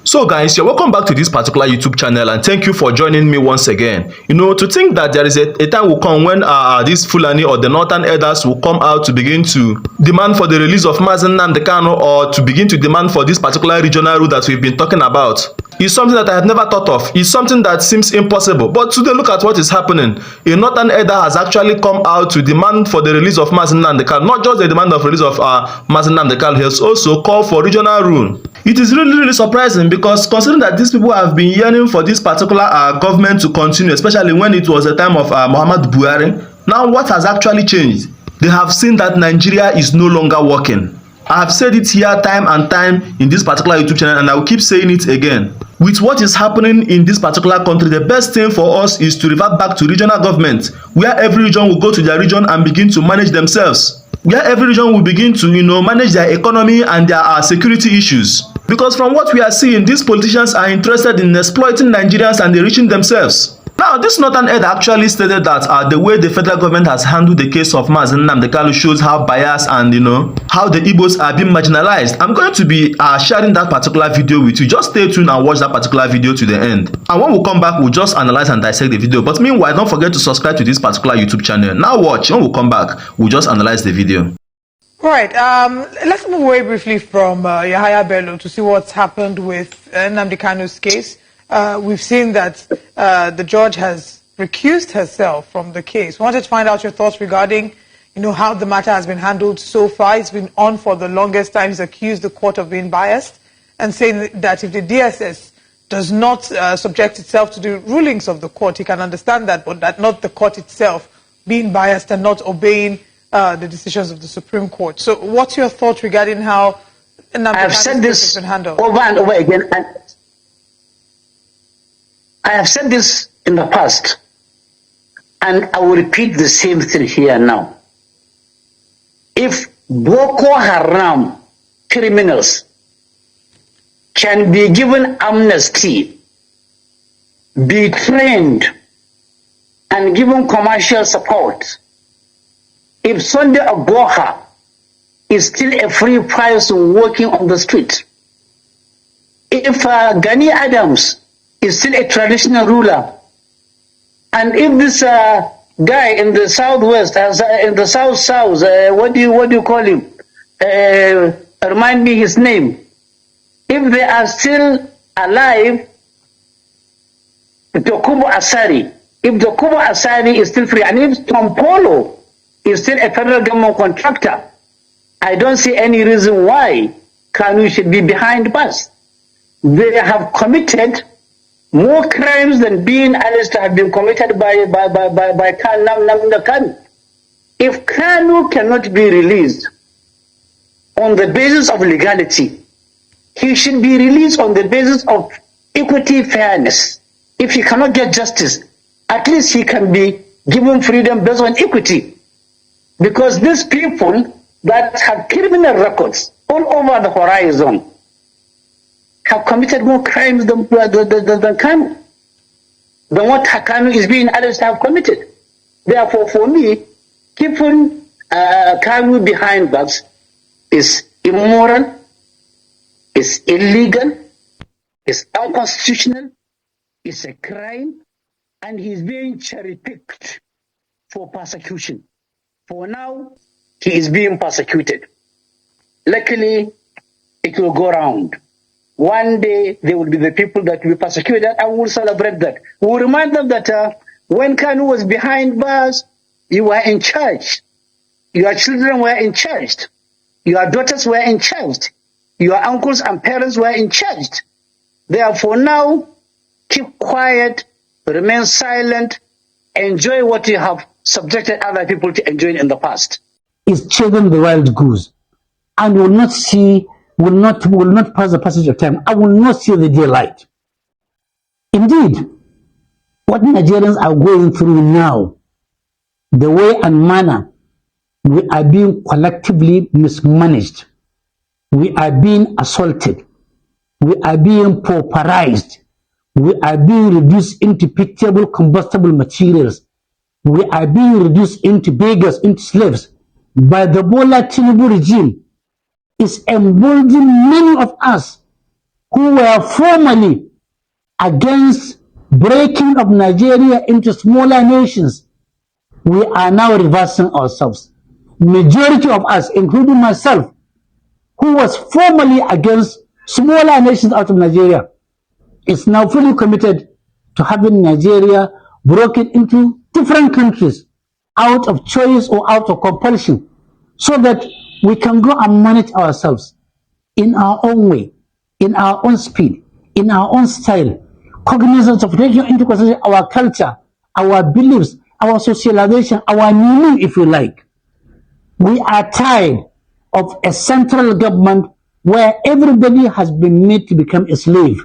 So guys, you're welcome back to this particular YouTube channel and thank you for joining me once again. To think that there is a time will come when this Fulani or the Northern Elders will come out to begin to demand for the release of Nnamdi Kanu or to begin to demand for this particular regional rule that we've been talking about. It's something that I had never thought of. It's something that seems impossible. But today, look at what is happening. A Northern Elder has actually come out to demand for the release of Nnamdi Kanu. Not just the demand of release of Nnamdi Kanu, he has also called for regional rule. It is really surprising because considering that these people have been yearning for this particular government to continue, especially when it was the time of Muhammad Buhari. Now, what has actually changed? They have seen that Nigeria is no longer working. I have said it here time and time in this particular YouTube channel, and I will keep saying it again. With what is happening in this particular country, the best thing for us is to revert back to regional government, where every region will go to their region and begin to manage themselves. Where every region will begin to manage their economy and their security issues. Because from what we are seeing, these politicians are interested in exploiting Nigerians and enriching themselves. Now, this Northern Elder actually stated that the way the federal government has handled the case of Nnamdi Kanu shows how biased and how the Igbos are being marginalized. I'm going to be sharing that particular video with you. Just stay tuned and watch that particular video to the end. And when we come back, we'll just analyze and dissect the video. But meanwhile, don't forget to subscribe to this particular YouTube channel. Now watch. When we come back, we'll just analyze the video. Right. Let's move away briefly from Yahaya Bello to see what's happened with Nnamdi Kanu's case. We've seen that the judge has recused herself from the case. Wanted to find out your thoughts regarding, how the matter has been handled so far. It's been on for the longest time. He's accused the court of being biased and saying that if the DSS does not subject itself to the rulings of the court, he can understand that, but that not the court itself being biased and not obeying the decisions of the Supreme Court. So what's your thoughts regarding how I've said this has been handled? Over and over again. I have said this in the past, and I will repeat the same thing here now. If Boko Haram criminals can be given amnesty, be trained, and given commercial support, if Sunday Agboha is still a free person working on the street, if Gani Adams is still a traditional ruler, and if this guy in the southwest, in the south, what do you call him? Remind me his name. If they are still alive, Dokubo Asari. If Dokubo Asari is still free, and if Tom Polo is still a federal government contractor, I don't see any reason why Kanu should be behind bars. They have committed more crimes than being alleged to have been committed by Kanu. If Kanu cannot be released on the basis of legality, he should be released on the basis of equity, fairness. If he cannot get justice, at least he can be given freedom based on equity. Because these people that have criminal records all over the horizon have committed more crimes than Kanu, than what Kanu is being alleged to have committed. Therefore, for me, keeping Kanu behind bars is immoral, is illegal, is unconstitutional, is a crime, and he's being cherry-picked for persecution. For now, he is being persecuted. Luckily, it will go round. One day, there will be the people that will be persecuted, and we will celebrate that. We will remind them that when Kanu was behind bars, you were in charge. Your children were in charge. Your daughters were in charge. Your uncles and parents were in charge. Therefore, now, keep quiet, remain silent, enjoy what you have subjected other people to enjoy in the past. Is chasing the wild goose, and will not pass the passage of time. I will not see the daylight. Indeed, what Nigerians are going through now, the way and manner we are being collectively mismanaged, we are being assaulted, we are being pauperized, we are being reduced into pitiable combustible materials, we are being reduced into beggars, into slaves by the Bola Tinubu regime, is emboldening many of us who were formerly against breaking of Nigeria into smaller nations, we are now reversing ourselves. Majority of us, including myself, who was formerly against smaller nations out of Nigeria, is now fully committed to having Nigeria broken into different countries out of choice or out of compulsion, so that we can go and manage ourselves in our own way, in our own speed, in our own style, cognizance of taking into consideration our culture, our beliefs, our socialization, our meaning, if you like. We are tired of a central government where everybody has been made to become a slave.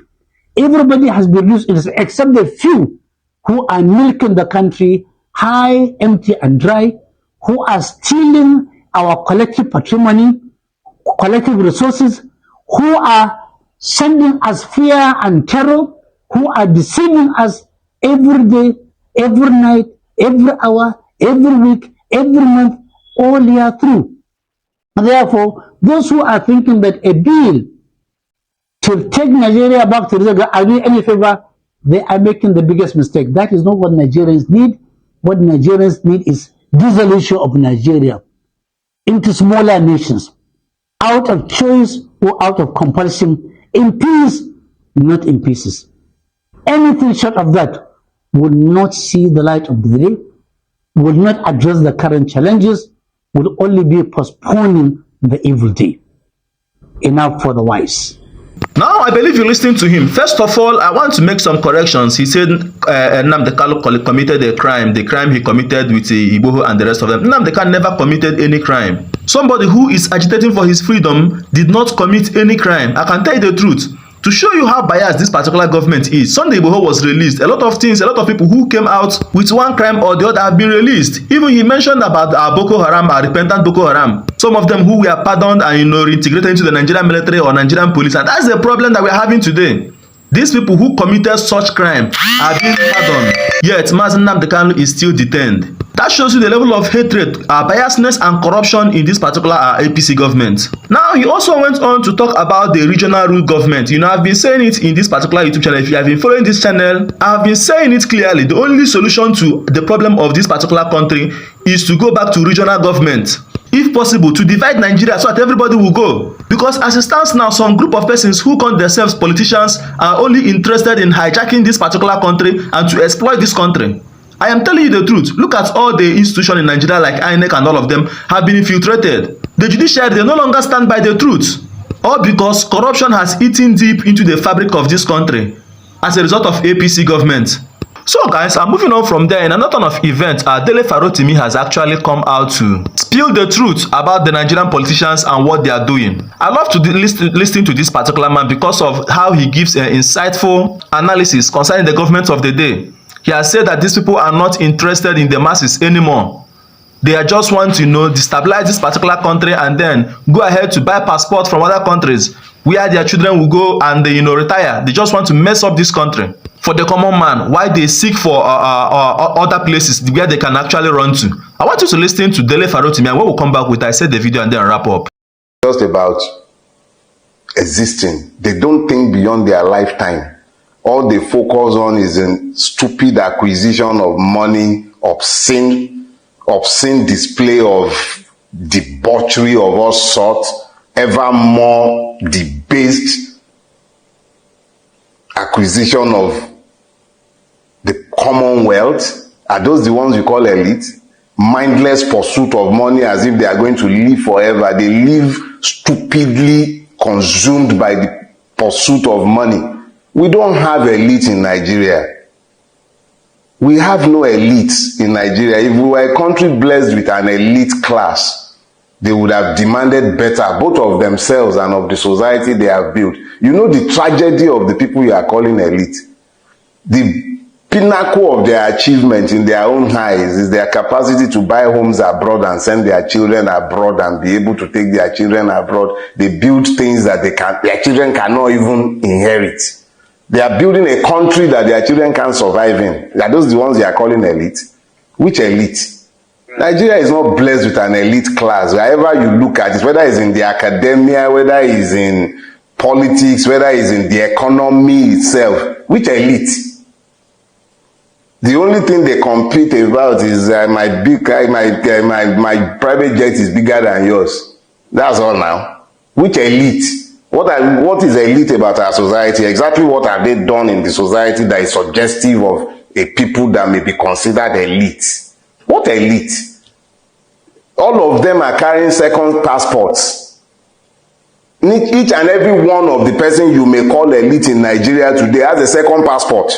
Everybody has been used, except the few who are milking the country high, empty, and dry, who are stealing our collective patrimony, collective resources, who are sending us fear and terror, who are deceiving us every day, every night, every hour, every week, every month, all year through. Therefore, those who are thinking that a bill to take Nigeria back to the are doing any favor, they are making the biggest mistake. That is not what Nigerians need. What Nigerians need is dissolution of Nigeria into smaller nations, out of choice or out of compulsion, in peace, not in pieces. Anything short of that will not see the light of the day, will not address the current challenges, will only be postponing the evil day. Enough for the wise. Now, I believe you're listening to him. First of all, I want to make some corrections. He said Nnamdi committed a crime, the crime he committed with Igboho and the rest of them. Nnamdi never committed any crime. Somebody who is agitating for his freedom did not commit any crime. I can tell you the truth. To show you how biased this particular government is, Sunday Igboho was released. A lot of people who came out with one crime or the other have been released. Even he mentioned about our Boko Haram, our repentant Boko Haram. Some of them who were pardoned and reintegrated into the Nigerian military or Nigerian police. And that's the problem that we're having today. These people who committed such crime are being pardoned, yet Nnamdi Kanu is still detained. That shows you the level of hatred, biasness and corruption in this particular APC government. Now, he also went on to talk about the regional rule government. I've been saying it in this particular YouTube channel. If you have been following this channel, I've been saying it clearly. The only solution to the problem of this particular country is to go back to regional government. If possible, to divide Nigeria so that everybody will go. Because as it stands now, some group of persons who call themselves politicians are only interested in hijacking this particular country and to exploit this country. I am telling you the truth. Look at all the institutions in Nigeria like INEC and all of them have been infiltrated. The judiciary, they no longer stand by the truth. All because corruption has eaten deep into the fabric of this country as a result of APC government. So guys, I'm moving on from there. In another turn of events, Dele Farotimi has actually come out to spill the truth about the Nigerian politicians and what they are doing. I love to listen to this particular man because of how he gives an insightful analysis concerning the government of the day. He has said that these people are not interested in the masses anymore. They are just want to destabilize this particular country and then go ahead to buy passports from other countries where their children will go and they retire. They just want to mess up this country. For the common man, why they seek for other places where they can actually run to. I want you to listen to Dele Farotimi, and when we come back with, I said the video and then wrap up. Just about existing. They don't think beyond their lifetime. All they focus on is in stupid acquisition of money, obscene display of debauchery of all sorts, ever more debased acquisition of the commonwealth. Are those the ones you call elite? Mindless pursuit of money as if they are going to live forever. They live stupidly consumed by the pursuit of money. We don't have elite in Nigeria. We have no elites in Nigeria. If we were a country blessed with an elite class, they would have demanded better, both of themselves and of the society they have built. You know the tragedy of the people you are calling elite. The pinnacle of their achievement in their own eyes is their capacity to buy homes abroad and send their children abroad and be able to take their children abroad. They build things that their children cannot even inherit. They are building a country that their children can't survive in. Are those the ones you are calling elite? Which elite? Nigeria is not blessed with an elite class. Wherever you look at it, whether it's in the academia, whether it's in politics, whether it's in the economy itself. Which elite? The only thing they compete about is my private jet is bigger than yours. That's all now. Which elite? What is elite about our society? Exactly what have they done in the society that is suggestive of a people that may be considered elite? What elite? All of them are carrying second passports. Each and every one of the person you may call elite in Nigeria today has a second passport.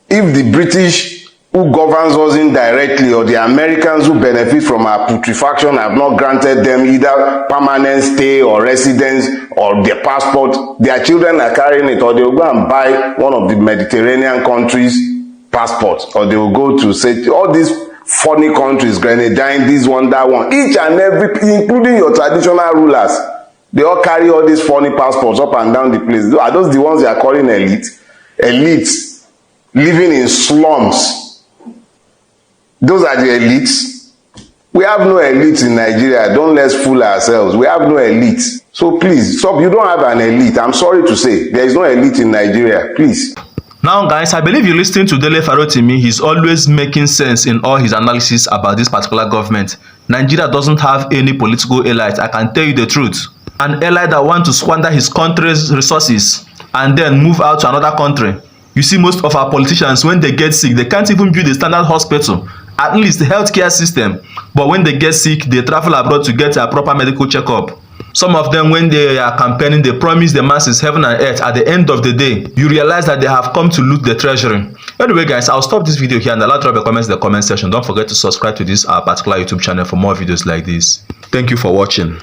If the British who governs us indirectly or the Americans who benefit from our putrefaction have not granted them either permanent stay or residence or their passport, their children are carrying it, or they will go and buy one of the Mediterranean countries' passports, or they will go to, say, all these funny countries, Grenadine, this one, that one, each and every, including your traditional rulers, they all carry all these funny passports up and down the place. Are those the ones they are calling elite? Elites living in slums. Those are the elites. We have no elites in Nigeria. Don't let's fool ourselves. We have no elites. So please, stop. You don't have an elite. I'm sorry to say. There is no elite in Nigeria. Please. Now guys, I believe you're listening to Dele Farotimi. He's always making sense in all his analysis about this particular government. Nigeria doesn't have any political elite. I can tell you the truth. An elite that wants to squander his country's resources and then move out to another country. You see, most of our politicians, when they get sick, they can't even build a standard hospital, at least the healthcare system. But when they get sick, they travel abroad to get a proper medical checkup. Some of them, when they are campaigning, they promise the masses heaven and earth. At the end of the day, you realize that they have come to loot the treasury. Anyway, guys, I'll stop this video here and allow drop your comments in the comment section. Don't forget to subscribe to this particular YouTube channel for more videos like this. Thank you for watching.